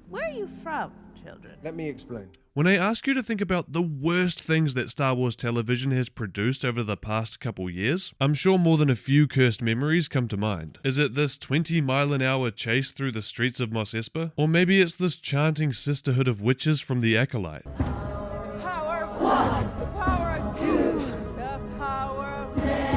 Where are you from, children? Let me explain. When I ask you to think about the worst things that Star Wars television has produced over the past couple years, I'm sure more than a few cursed memories come to mind. Is it this 20-mile-an-hour chase through the streets of Mos Espa? Or maybe it's this chanting sisterhood of witches from the Acolyte? Power of one, the power of two, the power of many.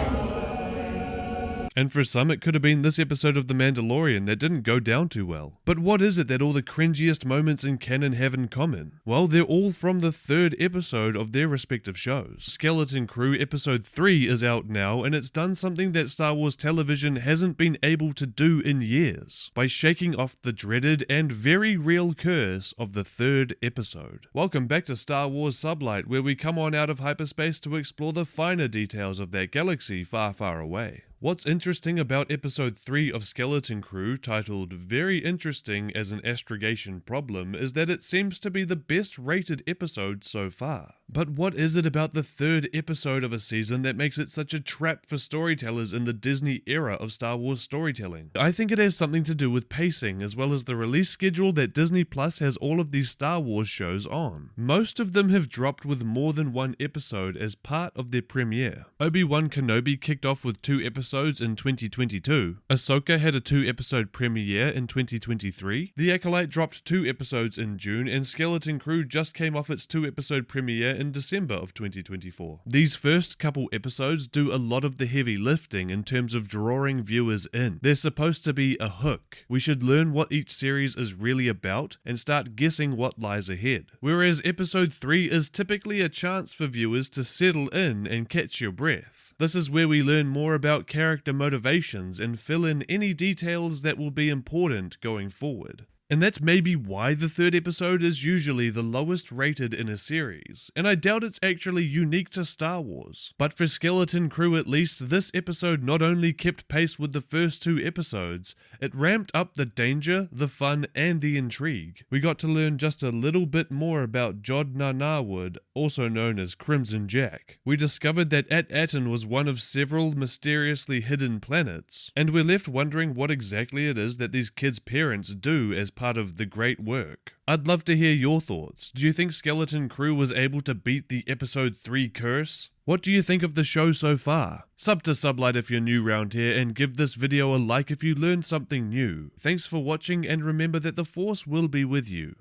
And for some, it could have been this episode of The Mandalorian that didn't go down too well. But what is it that all the cringiest moments in canon have in common? Well, they're all from the third episode of their respective shows. Skeleton Crew Episode 3 is out now, and it's done something that Star Wars television hasn't been able to do in years, by shaking off the dreaded and very real curse of the third episode. Welcome back to Star Wars Sublight, where we come on out of hyperspace to explore the finer details of that galaxy far, far away. What's interesting about episode 3 of Skeleton Crew, titled Very Interesting as an Astrogation Problem, is that it seems to be the best rated episode so far. But what is it about the third episode of a season that makes it such a trap for storytellers in the Disney era of Star Wars storytelling? I think it has something to do with pacing, as well as the release schedule that Disney Plus has all of these Star Wars shows on. Most of them have dropped with more than one episode as part of their premiere. Obi-Wan Kenobi kicked off with 2 episodes in 2022. Ahsoka had a 2-episode premiere in 2023. The Acolyte dropped 2 episodes in June, and Skeleton Crew just came off its 2-episode premiere in December of 2024. These first couple episodes do a lot of the heavy lifting in terms of drawing viewers in. They're supposed to be a hook. We should learn what each series is really about and start guessing what lies ahead. Whereas episode 3 is typically a chance for viewers to settle in and catch your breath. This is where we learn more about character motivations and fill in any details that will be important going forward. And that's maybe why the third episode is usually the lowest rated in a series, and I doubt it's actually unique to Star Wars. But for Skeleton Crew at least, this episode not only kept pace with the first 2 episodes, it ramped up the danger, the fun, and the intrigue. We got to learn just a little bit more about Jod Narnarwood, also known as Crimson Jack. We discovered that At-Aten was one of several mysteriously hidden planets, and we're left wondering what exactly it is that these kids' parents do as part of the great work. I'd love to hear your thoughts. Do you think Skeleton Crew was able to beat the episode 3 curse? What do you think of the show so far? Sub to Sublight if you're new round here, and give this video a like if you learned something new. Thanks for watching, and remember that the Force will be with you.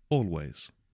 Always.